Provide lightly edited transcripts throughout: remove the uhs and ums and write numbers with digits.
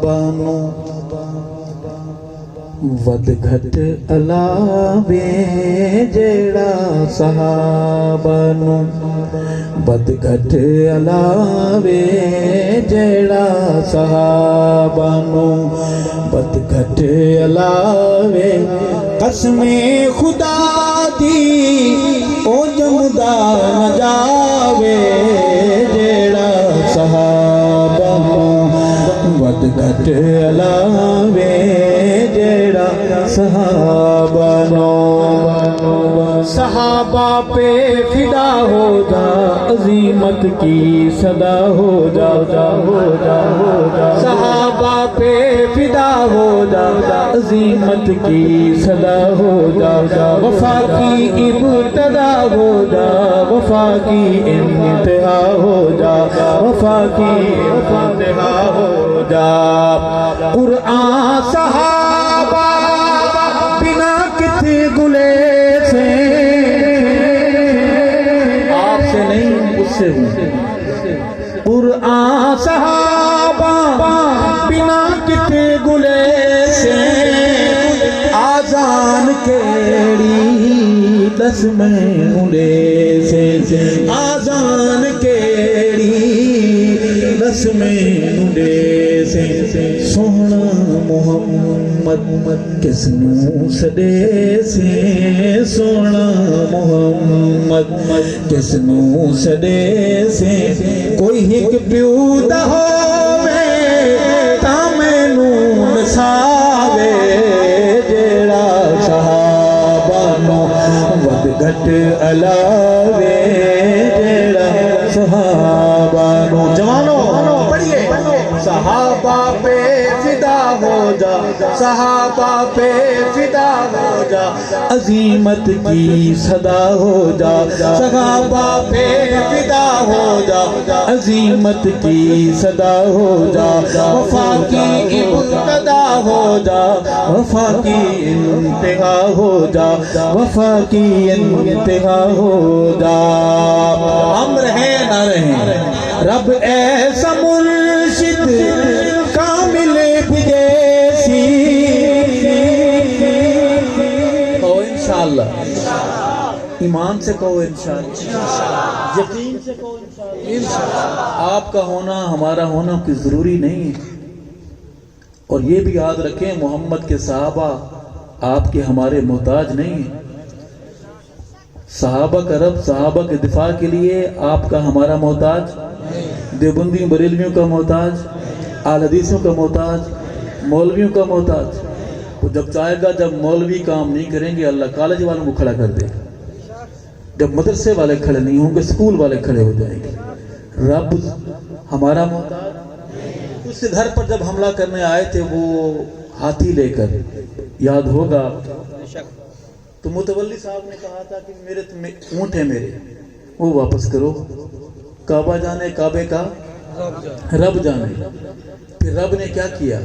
सहाबानो वध घट अलावे जेड़ा सहाबानो वध घट अलावे जेड़ा सहाबानो वध घट अलावे कसमे खुदा दी ओ जमुदा न जावे जेड़ा सहाबानो वध घट अलावे जेड़ा सहाबानो सहाबा पे फिदा हो जा अजीमत की सदा हो जा सहाबा पे फिदा हो जा अजीमत की सदा हो जा वफा की इब्तदा हो जा वफा की इंतहा हो जा वफा की इंतहा हो जा कुरान सहाबा बिना किथे गुले से आपसे नहीं उससे हूँ कुरान सहाबा बिना किथे गुले से आजान केड़ी दस में मुड़े से आजान केड़ी दस में मुड़े से सोहना मोहम्मद किसनू सदे से सोहना मोहम्मद किसनू सदे से कोई हिक प्यूदा होवे ता मैनू नसावे जेड़ा सहाबानो वध घट अलावे जेड़ा सहाबानो जवानो पढ़िए सहाबा पे फिदा हो जा सहाबा पे फिदा हो जा अजीमत की सदा हो जा सहाबा पे फिदा हो जा अजीमत की सदा हो जा वफा की इब्तदा हो जा वफा की इंतहा हो जा वफा की इंतहा हो जा हम रहे ना रहे रब ऐसा मुर्शिद कामिल विदेशी कहो इंशाअल्लाह ईमान से कहो इंशाअल्लाह यकीन से कहो इंशाअल्लाह आपका होना हमारा होना कोई जरूरी नहीं है और ये भी याद रखें मोहम्मद के सहाबा आपके हमारे मोहताज नहीं है सहाबा का रब सहाबा के दिफा के लिए आपका हमारा मोहताज देवबंदी बरेलवियों का मोहताज आल हदीसों का मोहताज मौलवियों का मोहताज वो जब चाहेगा जब मौलवी काम नहीं करेंगे अल्लाह कॉलेज वालों को खड़ा कर देगा जब मदरसे वाले खड़े नहीं होंगे स्कूल वाले खड़े हो जाएंगे रब हमारा मोहताज उस घर पर जब हमला करने आए थे वो हाथी लेकर याद होगा तो मुतवल्ली साहब ने कहा था कि मेरे ऊंट है मेरे वो वापस करो काबा जाने काबे का रब जाने फिर रब ने क्या किया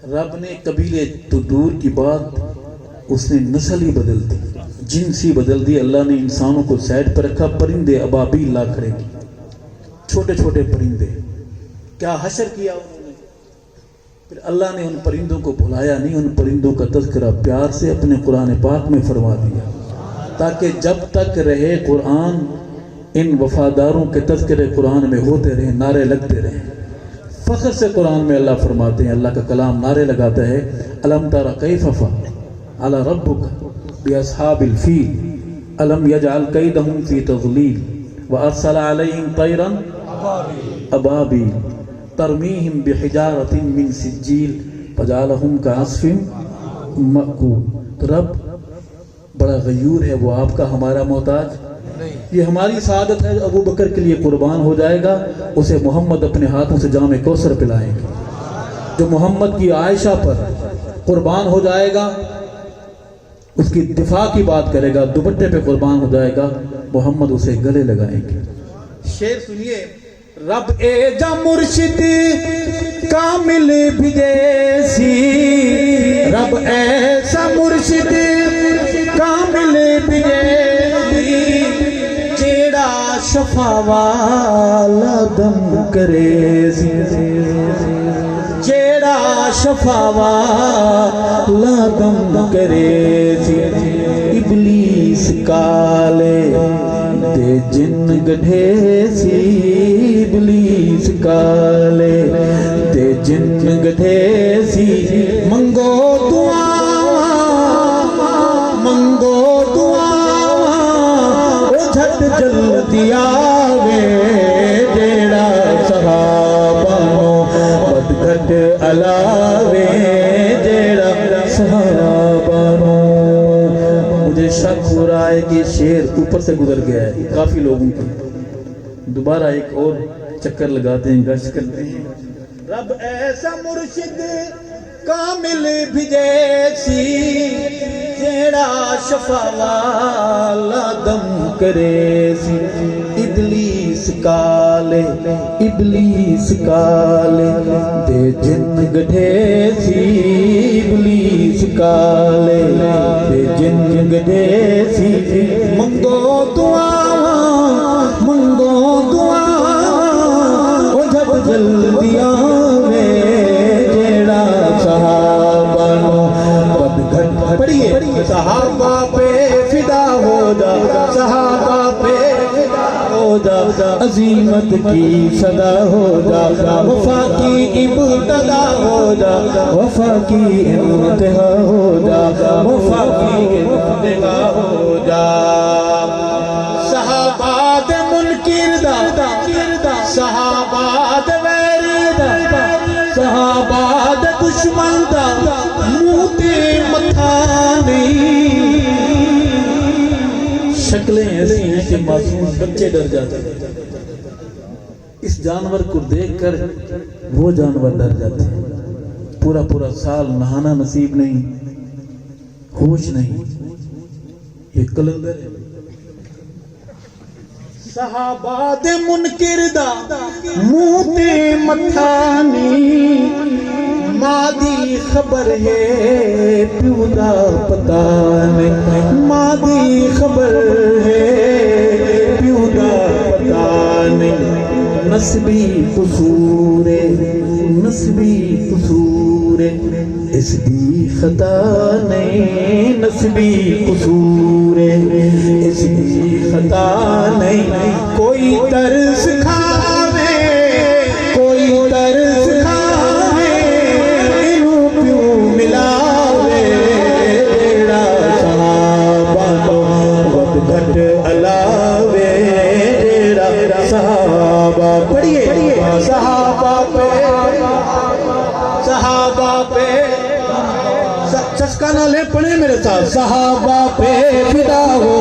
रब ने कबीले तो दूर की बात उसने नस्ल ही बदल दी जिन्स ही बदल दी अल्लाह ने इंसानों को साइड पर रखा परिंदे अबाबील ला खड़े किए छोटे छोटे परिंदे क्या हशर किया उन्होंने फिर अल्लाह ने उन परिंदों को भुलाया नहीं उन परिंदों का तज़किरा प्यार से अपने कुरान पाक में फरमा दिया ताकि जब तक रहे कुरान इन वफादारों के तज़किरे कुरान में होते रहे नारे लगते रहे फख्र से कुरान में अल्लाह फरमाते हैं अल्लाह का कलाम नारे लगाता है अलम तरा कैफ़ फ़अल अला रब्बुक बिअस्हाबिल फ़ील अलम यजअल कैदहुम फ़ी तज़लील व अरसल अलैहिम तैरन अबाबील तरमीहिम बिहिजारतिन मिन सिज्जील फजअलहुम कअस्फ़िन मअकूल तो रब बड़ा गयूर है वो आपका हमारा मोहताज ये हमारी सादत है अबू बकर के लिए कुर्बान हो जाएगा उसे मोहम्मद अपने हाथों से जाम कौसर पिलाएंगे जो मोहम्मद की आयशा पर कुर्बान हो जाएगा उसकी दिफा की बात करेगा दुपट्टे पे कुर्बान हो जाएगा मोहम्मद उसे गले लगाएंगे शेर सुनिए रब ए जा मुर्शिद कामिल विदेशी रब ऐसा मुर्शिद कामिल विदेशी जेड़ा शफा वाला दम करे شفاوا لادم کرے سی ابلیس کالے تے جن گڈھے سی ابلیس کالے تے جن گڈھے سی منگو دعا جھٹ جلدی آوے جیڑا صحابہ نو بدگھٹ علاوے جیڑا صحابہ نو. مجھے شک ہو رہا ہے کہ شعر اوپر سے گزر گیا ہے کافی لوگوں کو. دوبارہ ایک اور چکر لگاتے ہیں گشت کرتے ہیں. رب ایسا مرشد کامل بھیجے سی جیڑا شفاوا لادم کرے سی ابلیس کالے دے جن گڈھے سی ابلیس کالے دے جن گڈھے سی منگو دعا او جب جلدی آوے جیڑا صحابہ نو بدگھٹ. پڑھیے صحابہ پہ فدا ہو جا صحابہ پہ فدا ہو جا عظیمت کی صدا ہو جا وفا کی ابتدا ہو جا وفا کی انتہا ہو جا وفا کی انتہا ہو جا. صحابہ دے منکر دا صحابہ دے ویر دا صحابہ دے دشمن دا منہ تے متھا نہیں. شکلیں ایسی ہیں کہ معصوم بچے ڈر جاتے ہیں. اس جانور کو دیکھ کر وہ جانور ڈر جاتے ہیں. پورا سال نہانا نصیب نہیں, ہوش نہیں. یہ کلندر ہے. صحابہ دے منکر دا منہ تے متھا نہیں. ماں دی خبر ہے پیو دا پتہ نہیں. ماں دی خبر ہے پیو دا پتہ نہیں. نسبی قصور اس دی خطا نہیں. نسبی قصور اس دی خطا نہیں. کوئی ترس کھاوے انہوں پیو ملاوے جیڑا صحابہ نو بدگھٹ علاوے جیڑا صحابہ. پڑھیے صحابہ پہ چسکا نہ لے پڑھے میرے ساتھ. صحابہ پہ فدا ہو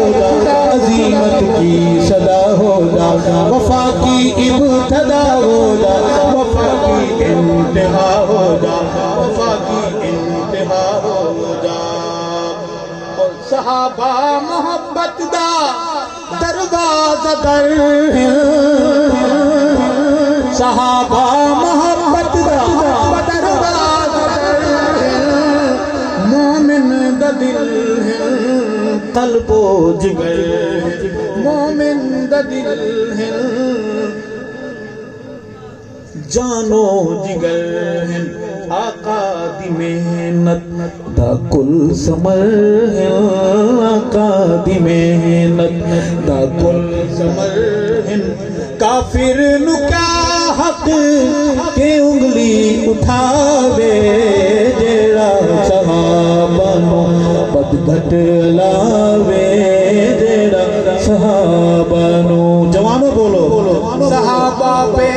جا عظیمت کی صدا ہو جا وفا کی ابتدا ہو جا وفا کی انتہا ہو جا وفا کی انتہا ہو جا. اور صحابہ محبت دا دروازہ در ہے. صحابہ محبت دا دروازہ در ہے. مومن دا دل ہے قلب و جگر ہے. مومن دا دل ہے جانو جگر ہے. آقا دی محنت دا کل ثمر ہے. آقا دی محنت دا کل ثمر ہے. کافر نو کیا حق کہ انگلی اٹھاوے جیڑا صحابہ نو بدگھٹ علاوے جیڑا صحابہ نو. جوانوں بولو صحابہ پہ.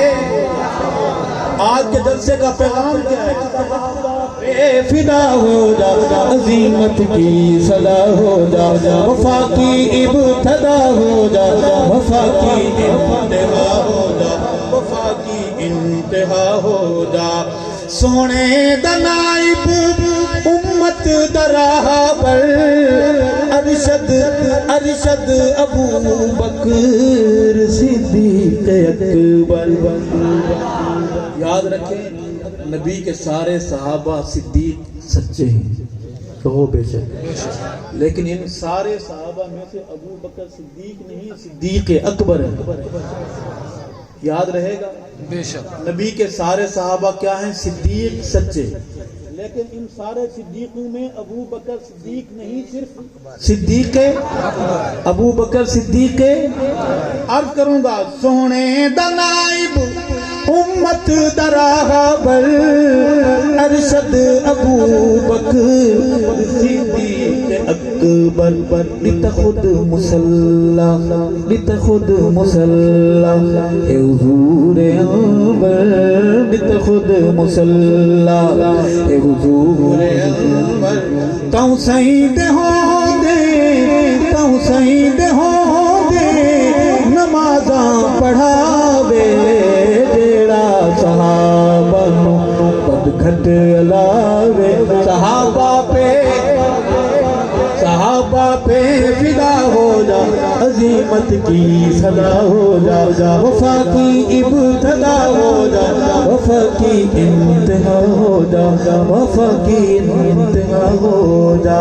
آج کے جلسے کا پیغام کیا ہے؟ صحابہ پہ فدا ہو جا عظیمت کی صدا ہو جا وفا کی ابتدا ہو جا وفا کی انتہا ہو جا وفا کی انتہا ہو جا. سونے دا نائب امت دا راہبر ارشد ابو بکر صدیق اکبر. یاد رکھیں نبی کے سارے صحابہ صدیق سچے ہیں. کہو بے شک. لیکن ان سارے صحابہ میں سے ابو بکر صدیق نہیں صدیق اکبر ہے. یاد رہے گا بے شک. نبی کے سارے صحابہ کیا ہیں؟ صدیق سچے. لیکن ان سارے صدیقوں میں ابو بکر صدیق نہیں، صرف صدیق ابو بکر صدیق عرض کروں گا سونے دا نائب امت دراہ بر ارشد ابو بکر صدیق اکبر لت خود مسلح لت خود مسلح اے حضور انور لت خود مسلح اے حضور انور تاں سعید ہوں دے تاں سعید ہوں دے نمازاں پڑھاوے جیڑا صحابہ نو بد گھٹ علاوے صحابہ پہ فدا ہو جا عظیمت کی صدا ہو جا وفا کی ابتدا ہو جا وفا کی انتہا ہو جا وفا کی انتہا ہو جا